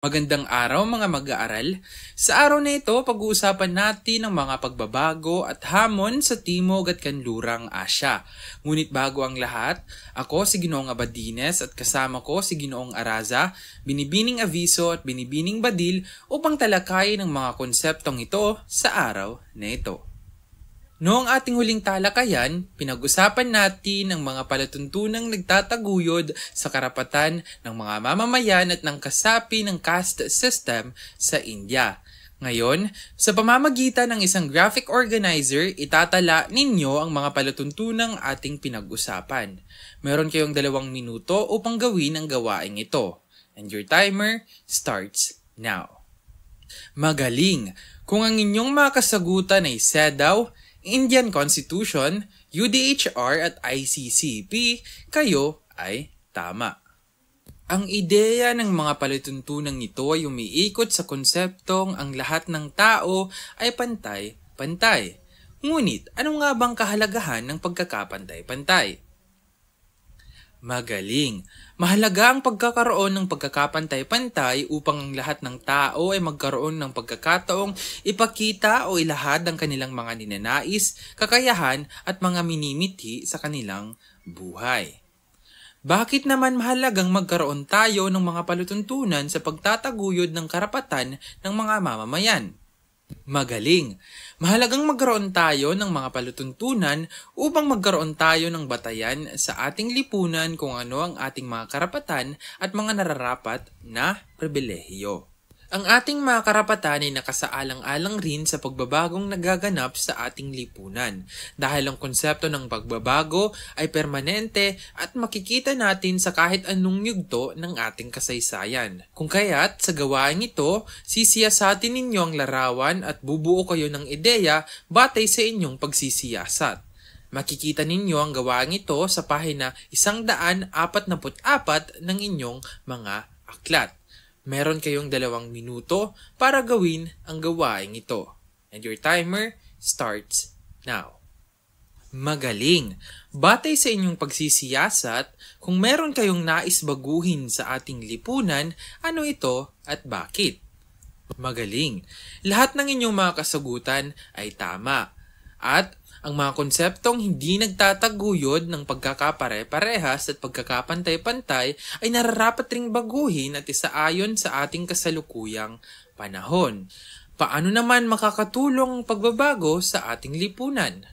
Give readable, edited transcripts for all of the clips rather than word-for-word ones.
Magandang araw mga mag-aaral. Sa araw na ito, pag-uusapan natin ang mga pagbabago at hamon sa Timog at Kanlurang Asya. Ngunit bago ang lahat, ako si Ginoong Abadines at kasama ko si Ginoong Araza, Binibining Aviso at Binibining Badil upang talakayin ang mga konseptong ito sa araw na ito. Noong ating huling talakayan, pinag-usapan natin ang mga palatuntunang nagtataguyod sa karapatan ng mga mamamayan at ng kasapi ng caste system sa India. Ngayon, sa pamamagitan ng isang graphic organizer, itatala ninyo ang mga palatuntunang ating pinag-usapan. Meron kayong 2 minuto upang gawin ang gawaing ito. And your timer starts now. Magaling! Kung ang inyong mga kasagutan ay SEDAW, Indian Constitution, UDHR at ICCP, kayo ay tama. Ang ideya ng mga palatuntunang ito ay umiikot sa konseptong ang lahat ng tao ay pantay-pantay. Ngunit ano nga bang kahalagahan ng pagkakapantay-pantay? Magaling! Mahalaga ang pagkakaroon ng pagkakapantay-pantay upang ang lahat ng tao ay magkaroon ng pagkakataong ipakita o ilahad ang kanilang mga ninanais, kakayahan at mga minimithi sa kanilang buhay. Bakit naman mahalagang magkaroon tayo ng mga palutuntunan sa pagtataguyod ng karapatan ng mga mamamayan? Magaling! Mahalagang magkaroon tayo ng mga palutuntunan upang magkaroon tayo ng batayan sa ating lipunan kung ano ang ating mga karapatan at mga nararapat na pribilehiyo. Ang ating mga karapatan ay nakasaalang-alang rin sa pagbabagong nagaganap sa ating lipunan dahil ang konsepto ng pagbabago ay permanente at makikita natin sa kahit anong yugto ng ating kasaysayan. Kung kaya't sa gawain ito, sisiyasatin ninyo ang larawan at bubuo kayo ng ideya batay sa inyong pagsisiyasat. Makikita ninyo ang gawain ito sa pahina 144 ng inyong mga aklat. Meron kayong 2 minuto para gawin ang gawaing ito. And your timer starts now. Magaling! Batay sa inyong pagsisiyasat, kung meron kayong nais baguhin sa ating lipunan, ano ito at bakit? Magaling! Lahat ng inyong mga kasagutan ay tama. At ang mga konseptong hindi nagtataguyod ng pagkakapare-parehas at pagkakapantay-pantay ay nararapat ring baguhin at isaayon sa ating kasalukuyang panahon. Paano naman makakatulong ang pagbabago sa ating lipunan?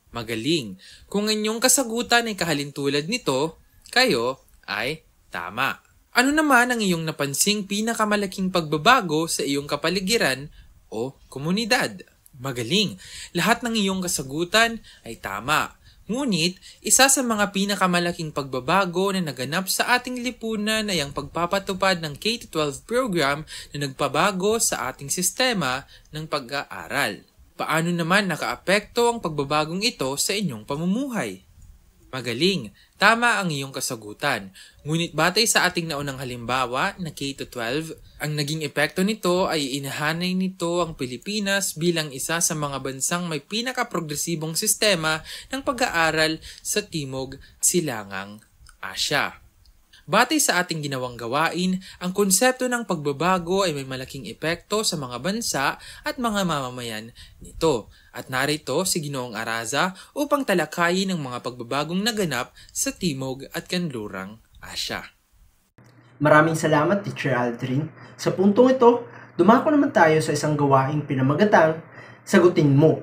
Magaling! Kung inyong kasagutan ay kahalintulad nito, kayo ay tama. Ano naman ang iyong napansing pinakamalaking pagbabago sa iyong kapaligiran o komunidad? Magaling! Lahat ng iyong kasagutan ay tama. Ngunit, isa sa mga pinakamalaking pagbabago na naganap sa ating lipunan ay ang pagpapatupad ng K-12 program na nagpabago sa ating sistema ng pag-aaral. Paano naman nakaapekto ang pagbabagong ito sa inyong pamumuhay? Magaling! Tama ang iyong kasagutan. Ngunit batay sa ating naunang halimbawa na K-12, ang naging epekto nito ay inahanay nito ang Pilipinas bilang isa sa mga bansang may pinakaprogresibong sistema ng pag-aaral sa Timog Silangang Asya. Batay sa ating ginawang gawain, ang konsepto ng pagbabago ay may malaking epekto sa mga bansa at mga mamamayan nito. At narito si Ginoong Araza upang talakayin ang mga pagbabagong naganap sa Timog at Kanlurang Asya. Maraming salamat, Teacher Aldrin. Sa puntong ito, dumako naman tayo sa isang gawaing pinamagatang Sagutin Mo.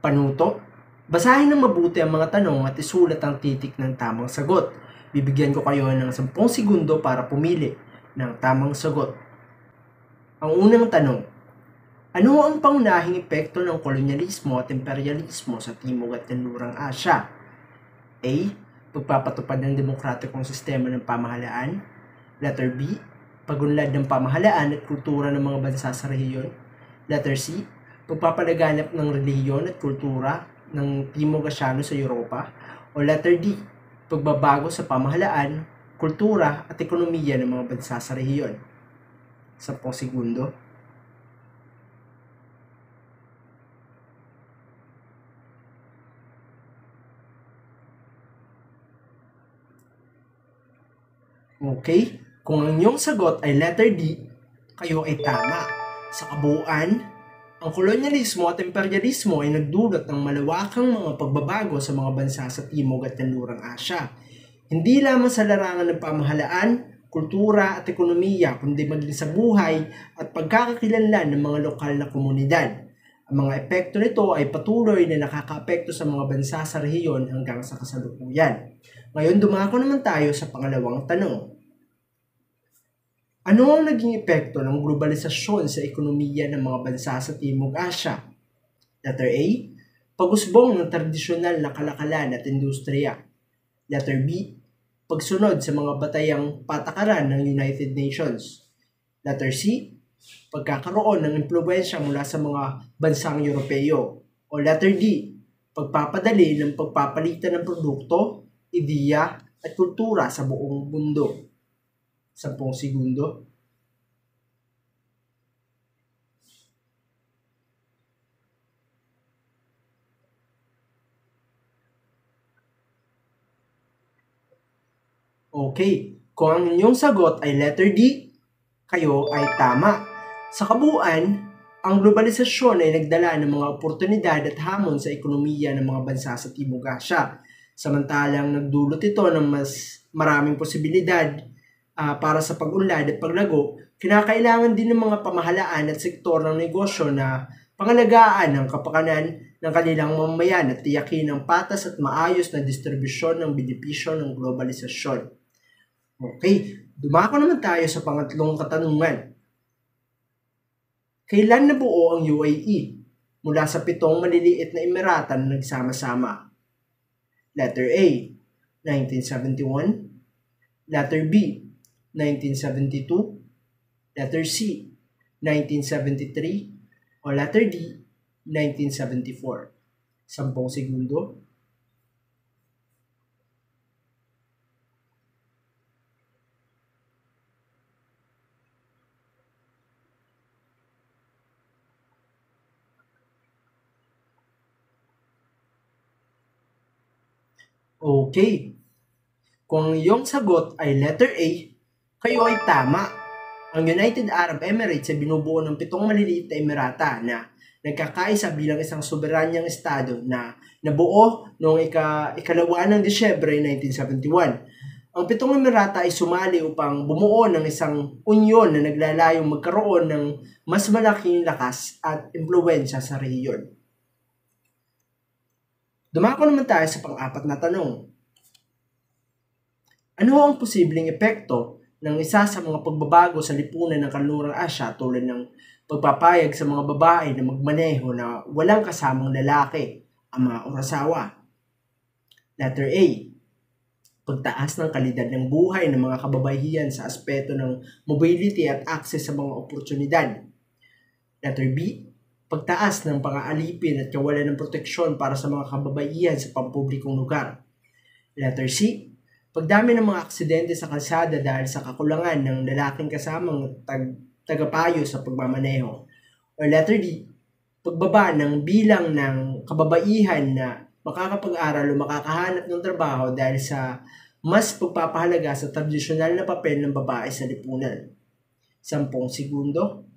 Panuto, basahin ng mabuti ang mga tanong at isulat ang titik ng tamang sagot. Bibigyan ko kayo ng 10 segundo para pumili ng tamang sagot. Ang unang tanong, ano ang pangunahing epekto ng kolonyalismo at imperialismo sa Timog at Kanlurang Asya? A. Pagpapatupad ng demokratikong sistema ng pamahalaan. Letter B. Pagunlad ng pamahalaan at kultura ng mga bansa sa rehiyon. Letter C. Pagpapalaganap ng relihiyon at kultura ng Timog Asyano sa Europa. O letter D. Pagbabago sa pamahalaan, kultura at ekonomiya ng mga bansa sa rehiyon. 10 segundo. Okay? Kung ang inyong sagot ay letter D, Kayo ay tama. Sa kabuuan, ang kolonyalismo at imperialismo ay nagdulot ng malawakang mga pagbabago sa mga bansa sa Timog at Kanlurang Asya. Hindi lamang sa larangan ng pamahalaan, kultura at ekonomiya, kundi maging sa buhay at pagkakakilanlan ng mga lokal na komunidad. Ang mga epekto nito ay patuloy na nakakaapekto sa mga bansa sa rehiyon hanggang sa kasalukuyan. Ngayon, dumako naman tayo sa pangalawang tanong. Ano ang naging epekto ng globalisasyon sa ekonomiya ng mga bansa sa Timog Asya? Letter A, pag-usbong ng tradisyonal na kalakalan at industriya. Letter B, pagsunod sa mga batayang patakaran ng United Nations. Letter C, pagkakaroon ng impluwensya mula sa mga bansang Europeo. O letter D, pagpapadali ng pagpapalitan ng produkto, ideya at kultura sa buong mundo. 10 segundo. Okay, kung ang inyong sagot ay letter D, kayo ay tama. Sa kabuuan, ang globalisasyon ay nagdala ng mga oportunidad at hamon sa ekonomiya ng mga bansa sa Timog Asya. Samantalang nagdulot ito ng mas maraming posibilidad para sa pag-unlad at paglago, kinakailangan din ng mga pamahalaan at sektor ng negosyo na pangalagaan ang kapakanan ng kanilang mamamayan at tiyakin ang patas at maayos na distribusyon ng benepisyo ng globalisasyon. Okay, dumako naman tayo sa pangatlong katanungan. Kailan nabuo ang UAE mula sa 7 maliliit na emirata na nagsama-sama? Letter A, 1971. Letter B, 1972. Letter C, 1973. O letter D, 1974. 10 segundo. Okay. Kung ang iyong sagot ay letter A, kayo ay tama. Ang United Arab Emirates ay binubuo ng 7 maliliit na emirata na nagkakaisa bilang isang soberanyang estado na nabuo noong ikalawa ng Disyembre 1971. Ang 7 emirata ay sumali upang bumuo ng isang unyon na naglalayong magkaroon ng mas malaking lakas at impluwensya sa rehiyon. Dumako naman tayo sa pang-apat na tanong. Ano ang posibleng epekto ng isa sa mga pagbabago sa lipunan ng Kanlurang Asya tulad ng pagpapayag sa mga babae na magmaneho na walang kasamang lalaki, ama o asawa? Letter A, pagtaas ng kalidad ng buhay ng mga kababaihan sa aspeto ng mobility at access sa mga oportunidad. Letter B, pagtaas ng pang-aalipin at kawalan ng proteksyon para sa mga kababaihan sa pampublikong lugar. Letter C, pagdami ng mga aksidente sa kalsada dahil sa kakulangan ng lalaking kasamang tagapayo sa pagmamaneho. O letter D, pagbaba ng bilang ng kababaihan na makakapag-aral o makakahanap ng trabaho dahil sa mas pagpapahalaga sa tradisyonal na papel ng babae sa lipunan. 10 segundo.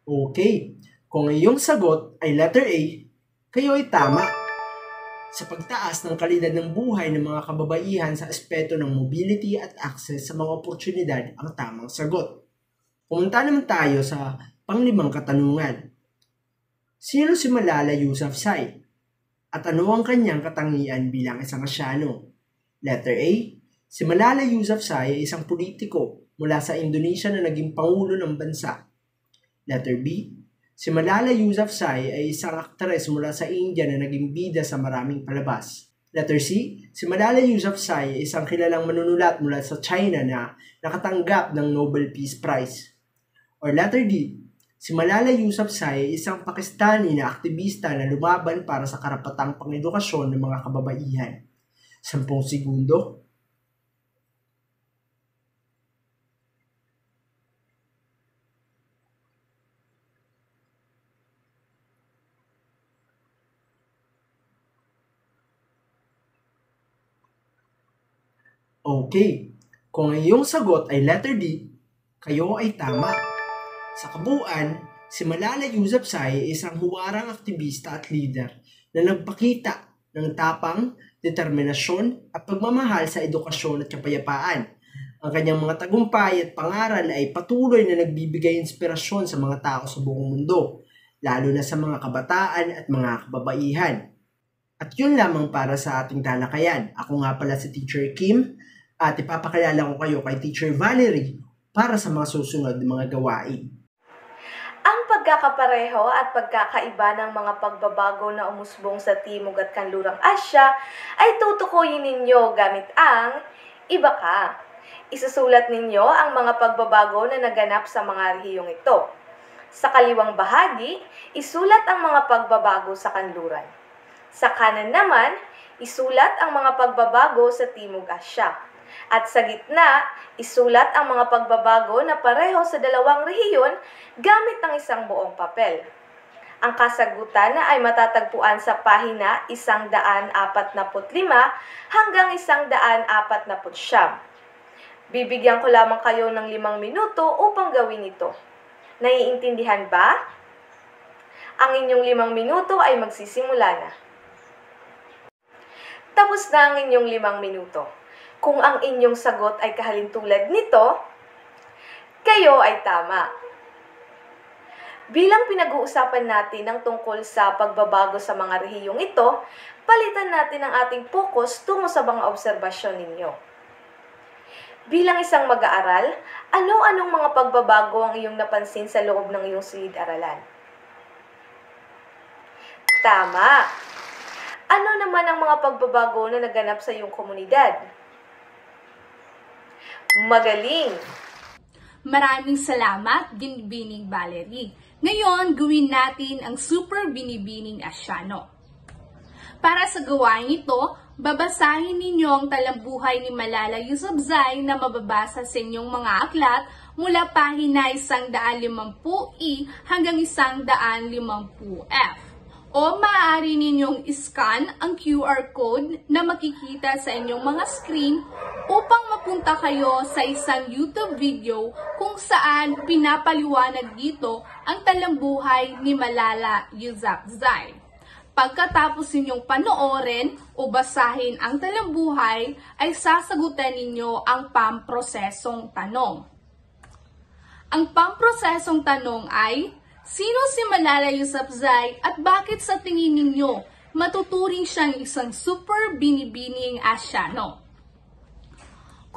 Okay, kung ang iyong sagot ay letter A, kayo ay tama. Sa pagtaas ng kalidad ng buhay ng mga kababaihan sa aspeto ng mobility at access sa mga oportunidad ang tamang sagot. Pumunta naman tayo sa panglimang katanungan. Sino si Malala Yousafzai? At ano ang kanyang katangian bilang isang Asyano? Letter A, si Malala Yousafzai ay isang politiko mula sa Indonesia na naging pangulo ng bansa. Letter B, si Malala Yousafzai ay isang aktres mula sa India na naging bida sa maraming palabas. Letter C, si Malala Yousafzai ay isang kilalang manunulat mula sa China na nakatanggap ng Nobel Peace Prize. Or letter D, si Malala Yousafzai ay isang Pakistani na aktivista na lumaban para sa karapatang pang-edukasyon ng mga kababaihan. 10 segundo. Okay, kung ang iyong sagot ay letter D, kayo ay tama. Sa kabuuan, si Malala Yousafzai ay isang huwarang aktivista at leader na nagpakita ng tapang, determinasyon at pagmamahal sa edukasyon at kapayapaan. Ang kanyang mga tagumpay at pangaral ay patuloy na nagbibigay inspirasyon sa mga tao sa buong mundo, lalo na sa mga kabataan at mga kababaihan. At yun lamang para sa ating talakayan. Ako nga pala si Teacher Kim at ipapakilala ko kayo kay Teacher Valerie para sa mga susunod na mga gawain. Ang pagkakapareho at pagkakaiba ng mga pagbabago na umusbong sa Timog at Kanlurang Asya ay tutukuyin ninyo gamit ang iba ka. Isusulat ninyo ang mga pagbabago na naganap sa mga rehiyong ito. Sa kaliwang bahagi, isulat ang mga pagbabago sa kanluran. Sa kanan naman, isulat ang mga pagbabago sa Timog Asya. At sa gitna, isulat ang mga pagbabago na pareho sa dalawang rehiyon gamit ang isang buong papel. Ang kasagutan ay matatagpuan sa pahina 145 hanggang 149. Bibigyan ko lamang kayo ng 5 minuto upang gawin ito. Naiintindihan ba? Ang inyong 5 minuto ay magsisimula na. Tapos na ang inyong 5 minuto. Kung ang inyong sagot ay kahalintulad nito, kayo ay tama. Bilang pinag-uusapan natin ang tungkol sa pagbabago sa mga rehiyong ito, palitan natin ang ating focus tungo sa mga obserbasyon ninyo. Bilang isang mag-aaral, ano-anong mga pagbabago ang iyong napansin sa loob ng iyong silid-aralan? Tama! Ano naman ang mga pagbabago na naganap sa iyong komunidad? Magaling! Maraming salamat, Binibining Valerie. Ngayon, gawin natin ang Super Binibining Asyano. Para sa gawain ito, babasahin ninyo ang talambuhay ni Malala Yousafzai na mababasa sa inyong mga aklat mula pahina 150E hanggang 150F. O maaari ninyong iscan ang QR code na makikita sa inyong mga screen upang mapunta kayo sa isang YouTube video kung saan pinapaliwanag dito ang talambuhay ni Malala Yousafzai. Pagkatapos ninyong panoorin o basahin ang talambuhay, ay sasagutan ninyo ang pamprosesong tanong. Ang pamprosesong tanong ay, sino si Malala Yousafzai at bakit sa tingin ninyo matuturing siyang isang super binibining Asyano?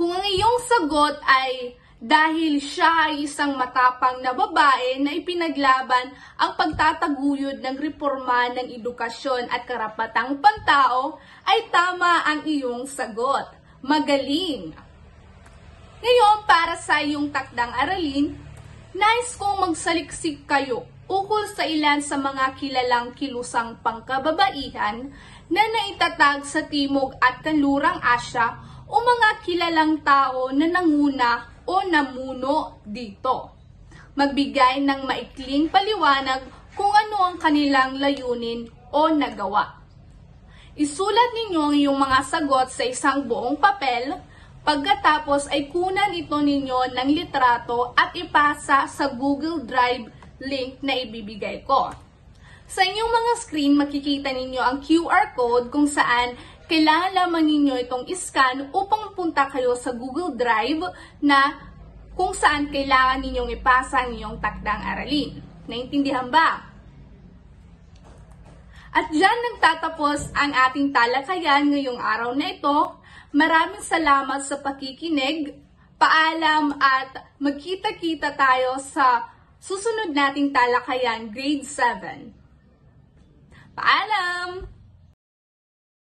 Kung ang iyong sagot ay dahil siya ay isang matapang na babae na ipinaglaban ang pagtataguyod ng reforma ng edukasyon at karapatang pantao, ay tama ang iyong sagot. Magaling! Ngayon, para sa iyong takdang aralin, nais kong magsaliksik kayo ukol sa ilan sa mga kilalang kilusang pangkababaihan na naitatag sa Timog at Kanlurang Asya o mga kilalang tao na nanguna o namuno dito. Magbigay ng maikling paliwanag kung ano ang kanilang layunin o nagawa. Isulat ninyo ang iyong mga sagot sa isang buong papel. Pagkatapos ay kunan ito ninyo ng litrato at ipasa sa Google Drive link na ibibigay ko. Sa inyong mga screen, makikita ninyo ang QR code kung saan kailangan lamang ninyo itong iscan upang punta kayo sa Google Drive na kung saan kailangan ninyong ipasa ang inyong takdang aralin. Naintindihan ba? At dyan nagtatapos ang ating talakayan ngayong araw na ito. Maraming salamat sa pakikinig, paalam at magkita-kita tayo sa susunod nating talakayan, grade 7. Paalam!